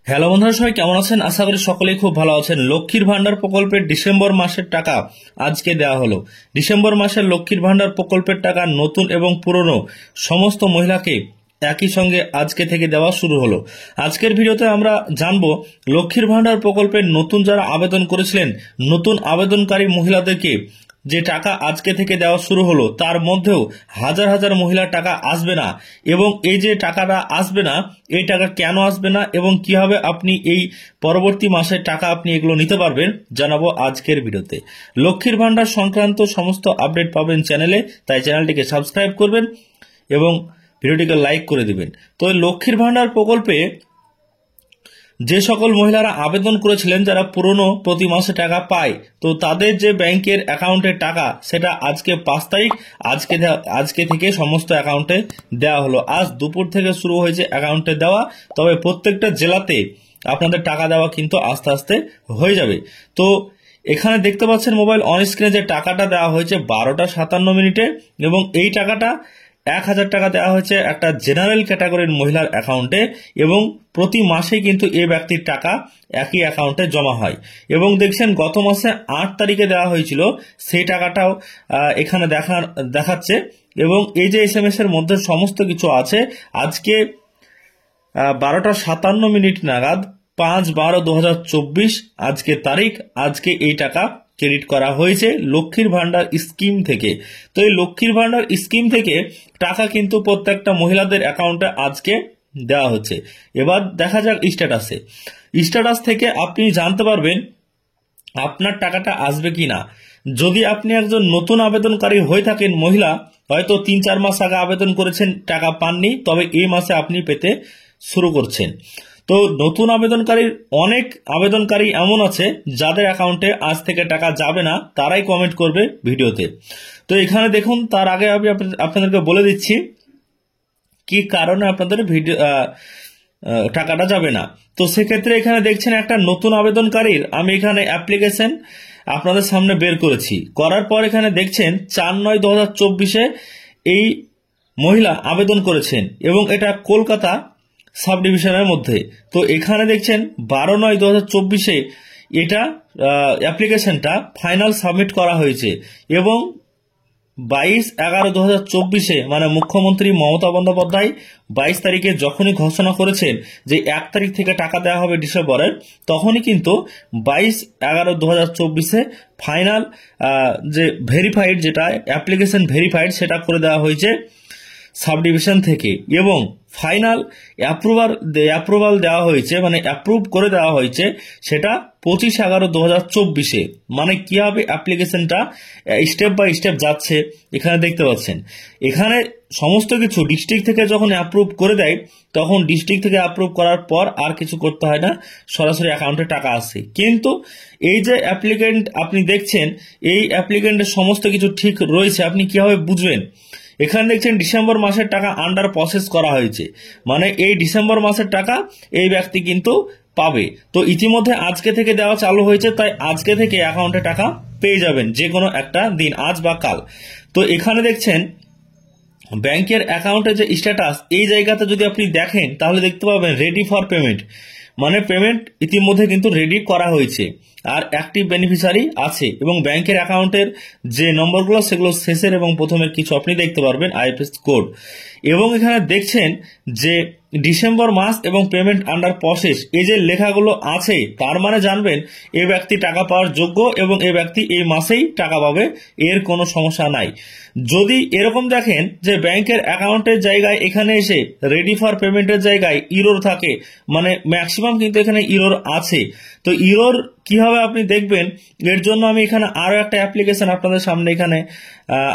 Hello বন্ধুরা, সবাই কেমন আছেন? আশা করি সকলেই খুব ভালো আছেন। লক্ষ্মীর ভান্ডার প্রকল্পের ডিসেম্বর মাসের টাকা আজকে দেওয়া হলো। ডিসেম্বর মাসের লক্ষ্মীর ভান্ডার প্রকল্পের টাকা নতুন এবং পুরনো সমস্ত মহিলাকে একই সঙ্গে আজকে থেকে দেওয়া শুরু হলো। আজকের ভিডিওতে আমরা জানবো লক্ষ্মীর ভান্ডার প্রকল্পের নতুন যারা আবেদন করেছিলেন, নতুন আবেদনকারী মহিলাদেরকে যে টাকা আজকে থেকে দেওয়া শুরু হলো, তার মধ্যেও হাজার হাজার মহিলার টাকা আসবে না। এবং এই যে টাকাটা আসবে না, এই টাকা কেন আসবে না এবং কিভাবে আপনি এই পরবর্তী মাসের টাকা আপনি এগুলো নিতে পারবেন, জানাবো আজকের ভিডিওতে। লক্ষ্মীর ভান্ডার সংক্রান্ত সমস্ত আপডেট পাবেন চ্যানেলে, তাই চ্যানেলটিকে সাবস্ক্রাইব করবেন এবং ভিডিওটিকে লাইক করে দিবেন। তো লক্ষ্মীর ভান্ডার প্রকল্পে যে সকল মহিলারা আবেদন করেছিলেন, যারা পুরনো প্রতি মাসে টাকা পায়, তো তাদের যে ব্যাংকের অ্যাকাউন্টের টাকা সেটা আজকে 5 তারিখ আজকে থেকে সমস্ত অ্যাকাউন্টে দেওয়া হলো। আজ দুপুর থেকে শুরু হয়েছে অ্যাকাউন্টে দেওয়া, তবে প্রত্যেকটা জেলাতে আপনাদের টাকা দেওয়া কিন্তু আস্তে আস্তে হয়ে যাবে। তো এখানে দেখতে পাচ্ছেন মোবাইল অন স্ক্রিনে যে টাকাটা দেওয়া হয়েছে 12:57 এবং এই টাকাটা 1,000 টাকা দেওয়া হয়েছে একটা জেনারেল ক্যাটাগরির মহিলার অ্যাকাউন্টে এবং প্রতি মাসে কিন্তু এই ব্যক্তির টাকা একই অ্যাকাউন্টে জমা হয়। এবং দেখছেন গত মাসে 8 তারিখে দেওয়া হয়েছিল, সেই টাকাটাও এখানে দেখাচ্ছে। এবং এই যে SMS এর মধ্যে সমস্ত কিছু আছে। আজকে 12:57 নাগাদ 5/12/2024 আজকে তারিখ, আজকে এই টাকা ক্রেডিট করা হয়েছে লক্ষ্মীর ভান্ডার স্কিম থেকে। তো এই লক্ষ্মীর ভান্ডার স্কিম থেকে টাকা কিন্তু প্রত্যেকটা মহিলাদের অ্যাকাউন্টে আজকে দেওয়া হচ্ছে। এবার দেখা যাক স্ট্যাটাস থেকে আপনি জানতে পারবেন আপনার টাকাটা আসবে কিনা। যদি আপনি একজন নতুন আবেদনকারী হয়ে থাকেন, মহিলা হয়তো 3-4 মাস আগে আবেদন করেছেন, টাকা পাননি, তবে এই মাসে আপনি পেতে শুরু করছেন। তো নতুন অনেক আবেদনকারী এমন আছে যাদের অ্যাকাউন্টে আজ থেকে টাকা যাবে না, তারাই কমেন্ট করবে ভিডিওতে। তো এখানে দেখুন, তার আগে আমি আপনাদেরকে বলে দিচ্ছি কি কারণে আপনাদের টাকাটা যাবে না। তো সেক্ষেত্রে এখানে দেখছেন একটা নতুন আবেদনকারীর আমি এখানে অ্যাপ্লিকেশন আপনাদের সামনে বের করেছি। করার পর এখানে দেখছেন 4/9/2024 এই মহিলা আবেদন করেছেন এবং এটা কলকাতা সাব ডিভিশনের মধ্যে। তো এখানে দেখছেন 12/9/2024 এটা অ্যাপ্লিকেশনটা ফাইনাল সাবমিট করা হয়েছে এবং 22/11/2024 মানে মুখ্যমন্ত্রী মমতা বন্দ্যোপাধ্যায় 22 তারিখে যখনই ঘোষণা করেছেন যে 1 তারিখ থেকে টাকা দেওয়া হবে ডিসেম্বরের, তখনই কিন্তু 22/11/2024 ফাইনাল যে ভেরিফাইড, যেটা অ্যাপ্লিকেশন ভেরিফাইড, সেটা করে দেওয়া হয়েছে সাব ডিভিশন থেকে এবং ফাইনাল অ্যাপ্রুভাল দেওয়া হয়েছে, মানে অ্যাপ্রুভ করে দেওয়া হয়েছে সেটা 25/11/2024। মানে কি হবে, অ্যাপ্লিকেশনটা স্টেপ বাই স্টেপ যাচ্ছে। এখানে দেখতে পাচ্ছেন, এখানে সমস্ত কিছু ডিস্ট্রিক্ট থেকে যখন অ্যাপ্রুভ করে দেয়, তখন ডিস্ট্রিক্ট থেকে অ্যাপ্রুভ করার পর আর কিছু করতে হয় না, সরাসরি অ্যাকাউন্টে টাকা আসে। কিন্তু এই যে অ্যাপ্লিকেন্ট আপনি দেখছেন, এই অ্যাপ্লিকেন্টের সমস্ত কিছু ঠিক রয়েছে, আপনি কিভাবে বুঝবেন? এখানে দেখছেন ডিসেম্বর মাসের টাকা আন্ডার প্রসেস করা হয়েছে, মানে এই ডিসেম্বর মাসের টাকা এই ব্যক্তি কিন্তু পাবে। তো ইতিমধ্যে আজকে থেকে দেওয়া চালু হয়েছে, তাই আজকে থেকে অ্যাকাউন্টে টাকা পেয়ে যাবেন যে কোনো একটা দিন, আজ বা কাল। তো এখানে দেখছেন ব্যাংকের অ্যাকাউন্টে যে স্ট্যাটাস, এই জায়গাতে যদি আপনি দেখেন তাহলে দেখতে পাবেন রেডি ফর পেমেন্ট, মানে পেমেন্ট ইতিমধ্যে কিন্তু রেডি করা হয়েছে আর অ্যাক্টিভ বেনিফিশিয়ারি আছে। এবং ব্যাংকের অ্যাকাউন্টের যে নম্বরগুলো সেগুলো শেষের এবং প্রথমের কিছু আপনি দেখতে পারবেন IFSC কোড। এবং এখানে দেখছেন যে ডিসেম্বর মাস এবং পেমেন্ট আন্ডার প্রসেস, এই যে লেখাগুলো আছে, তার মানে জানবেন এই ব্যক্তি টাকা পাওয়ার যোগ্য এবং এই ব্যক্তি এই মাসেই টাকা পাবে, এর কোনো সমস্যা নাই। যদি এরকম দেখেন যে ব্যাংকের অ্যাকাউন্টের জায়গায় এখানে এসে রেডি ফর পেমেন্টের জায়গায় ইরোর থাকে, মানে ম্যাক্সিমাম কিন্তু এখানে ইরোর আছে, তো ইরোর কিভাবে আপনি দেখবেন, এর জন্য আমি এখানে আরো একটা অ্যাপ্লিকেশন আপনাদের সামনে এখানে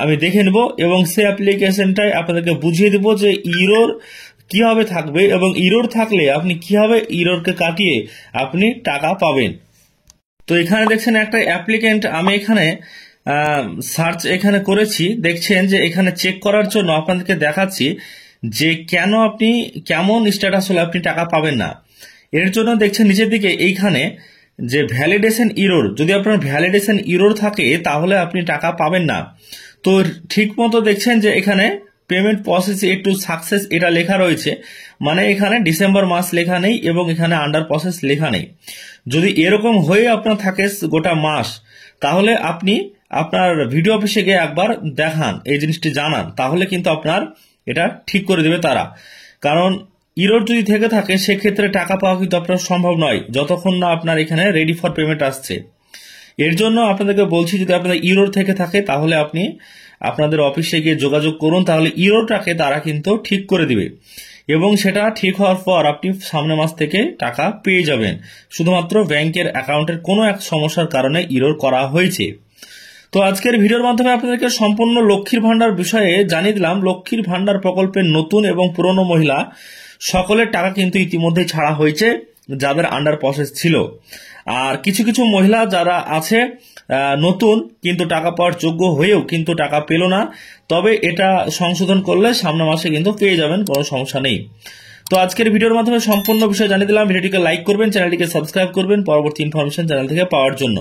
আমি দেখে নেব এবং সেই অ্যাপ্লিকেশনটাই আপনাদেরকে বুঝিয়ে দেবো যে ইরোর কিভাবে থাকবে এবং ইরোর থাকলে আপনি কিভাবে ইরোরকে কাটিয়ে আপনি টাকা পাবেন। তো এখানে দেখছেন একটা অ্যাপ্লিকেন্ট আমি এখানে সার্চ এখানে করেছি, দেখছেন যে এখানে চেক করার জন্য আপনাদেরকে দেখাচ্ছি যে কেমন স্ট্যাটাস হলে আপনি টাকা পাবেন না। এর জন্য দেখছেন নিচের দিকে এইখানে যে ভ্যালিডেশন ইরোর, যদি আপনার ভ্যালিডেশন ইরোর থাকে তাহলে আপনি টাকা পাবেন না। তো ঠিক মতো দেখছেন যে এখানে পেমেন্ট প্রসেস একটু সাকসেস এটা লেখা রয়েছে, মানে এখানে ডিসেম্বর মাস লেখা নেই এবং এখানে আন্ডার প্রসেস লেখা নেই। যদি এরকম হয়ে আপনার থাকে গোটা মাস, তাহলে আপনি আপনার ভিডিও অফিসে গিয়ে একবার দেখান, এই জিনিসটি জানান, তাহলে কিন্তু আপনার এটা ঠিক করে দেবে তারা। কারণ ইরোর যদি থেকে থাকে সেক্ষেত্রে টাকা পাওয়া কিন্তু আপনার সম্ভব নয় যতক্ষণ না আপনার এখানে রেডি ফর পেমেন্ট আসছে। এর জন্য আপনাদেরকে বলছি, যদি আপনাদের ইরোর থেকে থাকে তাহলে আপনি আপনাদের অফিসে গিয়ে যোগাযোগ করুন, তাহলে ইরোরটাকে তারা কিন্তু ঠিক করে দিবে এবং সেটা ঠিক হওয়ার পর আপনি সামনের মাস থেকে টাকা পেয়ে যাবেন। শুধুমাত্র ব্যাংকের অ্যাকাউন্টের কোনো এক সমস্যার কারণে ইরোর করা হয়েছে। তো আজকের ভিডিওর মাধ্যমে আপনাদেরকে সম্পূর্ণ লক্ষ্মীর ভান্ডার বিষয়ে জানিয়ে দিলাম। লক্ষ্মীর ভান্ডার প্রকল্পের নতুন এবং পুরনো মহিলা সকলের টাকা কিন্তু ইতিমধ্যে ছাড়া হয়েছে যাদের আন্ডার প্রসেস ছিল। আর কিছু কিছু মহিলা যারা আছে নতুন কিন্তু টাকা পাওয়ার যোগ্য হয়েও কিন্তু টাকা পেল না, তবে এটা সংশোধন করলে সামনের মাসে কিন্তু পেয়ে যাবেন, কোনো সমস্যা নেই। তো আজকের ভিডিওর মাধ্যমে সম্পূর্ণ বিষয় জানিয়ে দিলাম। ভিডিওটিকে লাইক করবেন, চ্যানেলটিকে সাবস্ক্রাইব করবেন পরবর্তী ইনফরমেশন চ্যানেল থেকে পাওয়ার জন্য।